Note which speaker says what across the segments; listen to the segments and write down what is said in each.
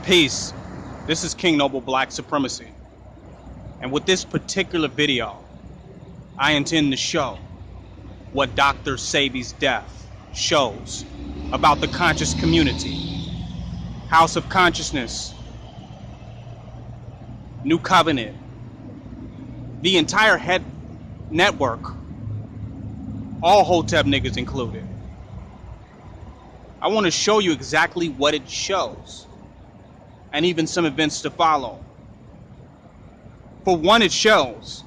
Speaker 1: Peace. This is King Noble Black Supremacy. And with this particular video, I intend to show what Dr. Sebi's death shows about the conscious community, House of Consciousness, New Covenant, the entire head network, all Hotep niggas included. I want to show you exactly what it shows, and even some events to follow. For one, it shows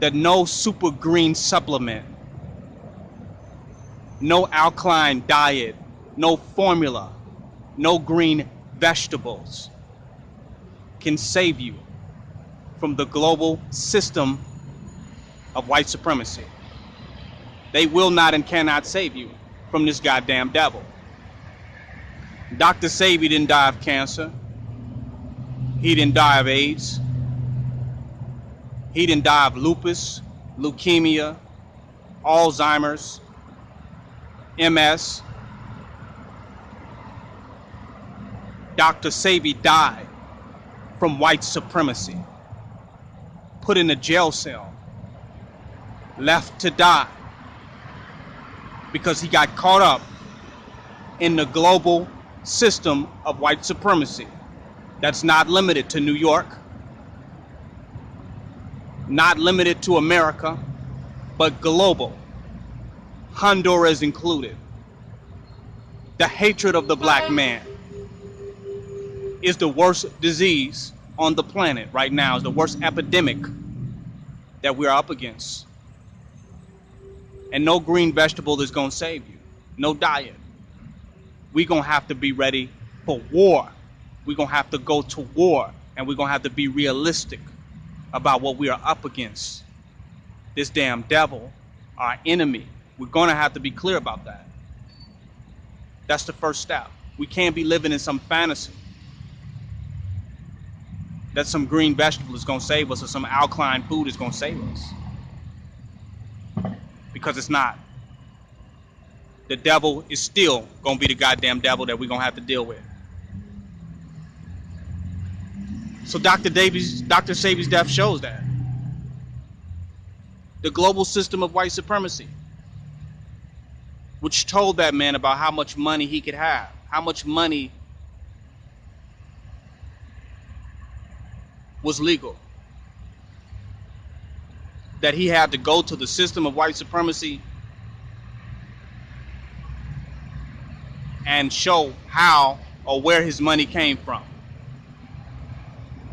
Speaker 1: that no super green supplement, no alkaline diet, no formula, no green vegetables can save you from the global system of white supremacy. They will not and cannot save you from this goddamn devil. Dr. Sebi didn't die of cancer. He didn't die of AIDS. He didn't die of lupus, leukemia, Alzheimer's, MS. Dr. Sebi died from white supremacy, put in a jail cell, left to die because he got caught up in the global system of white supremacy that's not limited to New York, not limited to America, but global, Honduras included. The hatred of the black man is the worst disease on the planet right now, is the worst epidemic that we're up against. And no green vegetable is gonna save you, no diet. We're gonna have to be ready for war. We're gonna have to go to war, and we're gonna have to be realistic about what we are up against. This damn devil, our enemy. We're gonna have to be clear about that. That's the first step. We can't be living in some fantasy that some green vegetable is gonna save us or some alkaline food is gonna save us. Because it's not. The devil is still gonna be the goddamn devil that we're gonna have to deal with. So Dr. Sebi's death shows that. The global system of white supremacy, which told that man about how much money he could have, how much money was legal, that he had to go to the system of white supremacy and show how or where his money came from.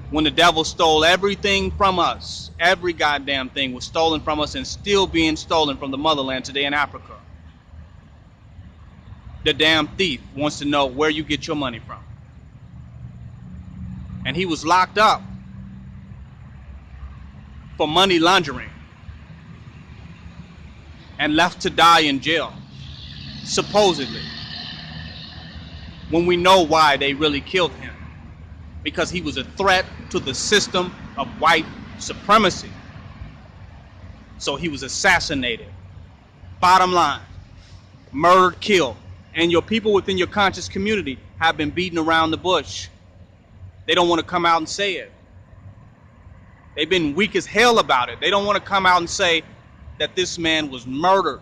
Speaker 1: When the devil stole everything from us, every goddamn thing was stolen from us and still being stolen from the motherland today in Africa. The damn thief wants to know where you get your money from. And he was locked up for money laundering and left to die in jail, supposedly, when we know why they really killed him. Because he was a threat to the system of white supremacy. So he was assassinated. Bottom line, murdered, killed. And your people within your conscious community have been beaten around the bush. They don't want to come out and say it. They've been weak as hell about it. They don't want to come out and say that this man was murdered.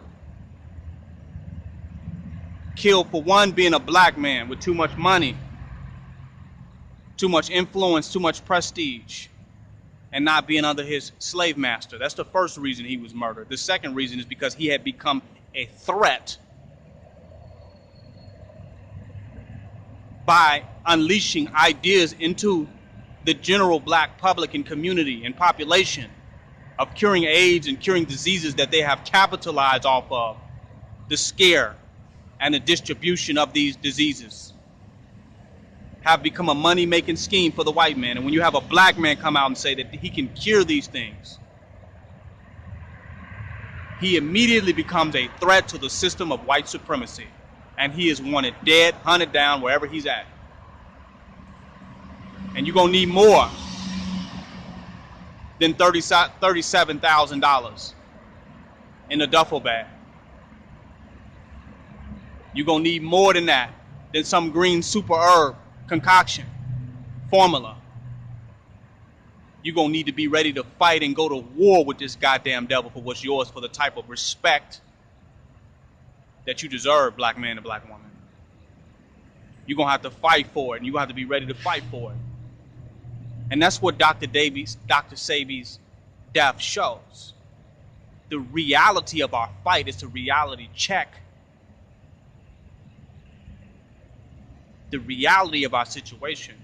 Speaker 1: Killed for one, being a black man with too much money, too much influence, too much prestige, and not being under his slave master. That's the first reason he was murdered. The second reason is because he had become a threat by unleashing ideas into the general black public and community and population of curing AIDS and curing diseases that they have capitalized off of, the scare and the distribution of these diseases have become a money-making scheme for the white man. And when you have a black man come out and say that he can cure these things, he immediately becomes a threat to the system of white supremacy. And he is wanted dead, hunted down wherever he's at. And you're gonna need more than $37,000 in a duffel bag. You're gonna need more than that, than some green super herb concoction formula. You're going to need to be ready to fight and go to war with this goddamn devil for what's yours, for the type of respect that you deserve, black man and black woman. You're going to have to fight for it, and you're going to have to be ready to fight for it. And that's what Dr. Sebi's death shows. The reality of our fight is a reality check. The reality of our situation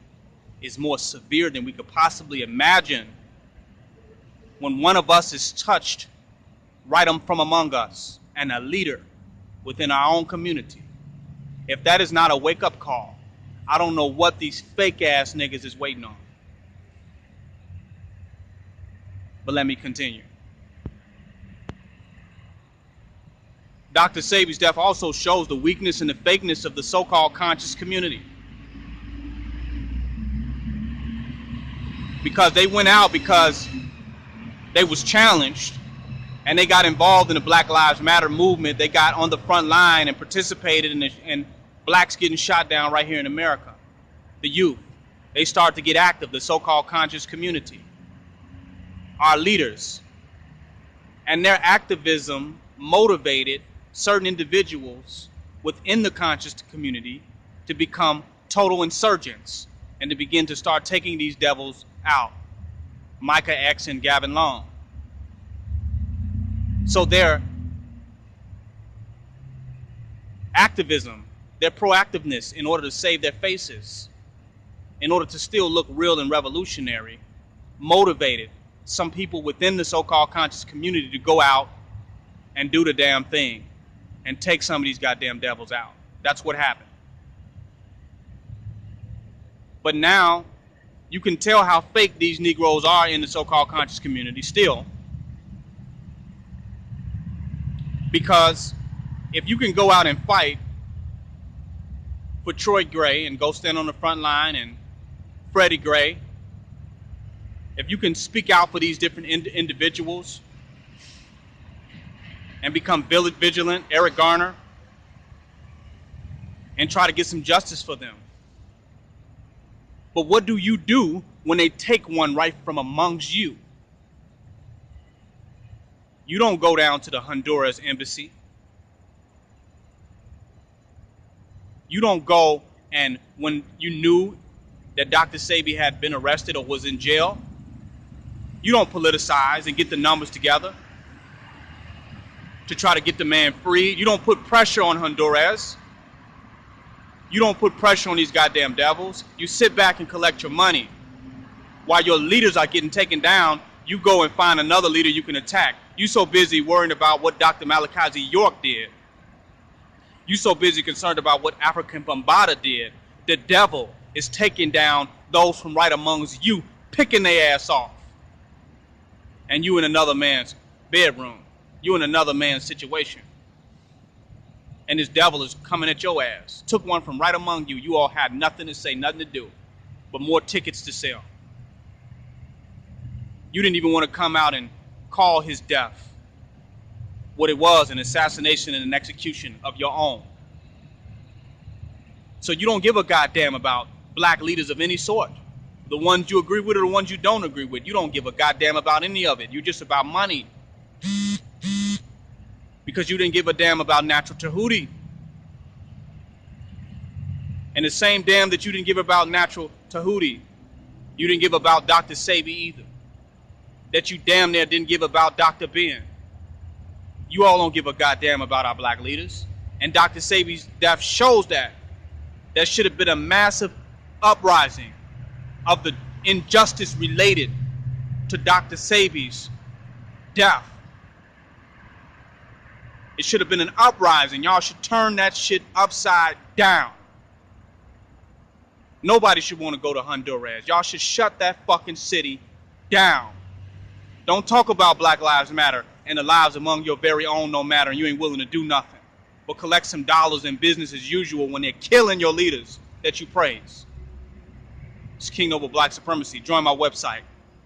Speaker 1: is more severe than we could possibly imagine when one of us is touched right from among us and a leader within our own community. If that is not a wake-up call, I don't know what these fake-ass niggas is waiting on. But let me continue. Dr. Sebi's death also shows the weakness and the fakeness of the so-called conscious community. Because they went out because they was challenged and they got involved in the Black Lives Matter movement. They got on the front line and participated in blacks getting shot down right here in America. The youth, they start to get active, the so-called conscious community. Our leaders. And their activism motivated certain individuals within the conscious community to become total insurgents and to begin to start taking these devils out. Micah X and Gavin Long. So their activism, their proactiveness in order to save their faces, in order to still look real and revolutionary, motivated some people within the so-called conscious community to go out and do the damn thing and take some of these goddamn devils out. That's what happened. But now you can tell how fake these Negroes are in the so-called conscious community still. Because if you can go out and fight for Troy Gray and go stand on the front line and Freddie Gray, if you can speak out for these different individuals and become vigilant, Eric Garner, and try to get some justice for them. But what do you do when they take one right from amongst you? You don't go down to the Honduras embassy. You don't go, and when you knew that Dr. Sebi had been arrested or was in jail, you don't politicize and get the numbers together to try to get the man free. You don't put pressure on Honduras. You don't put pressure on these goddamn devils. You sit back and collect your money. While your leaders are getting taken down, you go and find another leader you can attack. You so busy worrying about what Dr. Malachi York did. You so busy concerned about what African Bambaataa did. The devil is taking down those from right amongst you, picking their ass off. And you in another man's bedroom. You in another man's situation. And this devil is coming at your ass. Took one from right among you. You all had nothing to say, nothing to do, but more tickets to sell. You didn't even want to come out and call his death what it was, an assassination and an execution of your own. So you don't give a goddamn about black leaders of any sort. The ones you agree with or the ones you don't agree with. You don't give a goddamn about any of it. You're just about money. Because you didn't give a damn about Natural Tahuti. And the same damn that you didn't give about Natural Tahuti, you didn't give about Dr. Sebi either. That you damn near didn't give about Dr. Ben. You all don't give a goddamn about our black leaders. And Dr. Sebi's death shows that. There should have been a massive uprising of the injustice related to Dr. Sebi's death. It should have been an uprising. Y'all should turn that shit upside down. Nobody should want to go to Honduras. Y'all should shut that fucking city down. Don't talk about Black Lives Matter and the lives among your very own no matter, and you ain't willing to do nothing but collect some dollars in business as usual when they're killing your leaders that you praise. It's King Noble Black Supremacy. Join my website,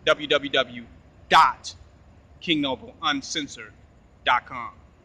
Speaker 1: www.kingnobleuncensored.com.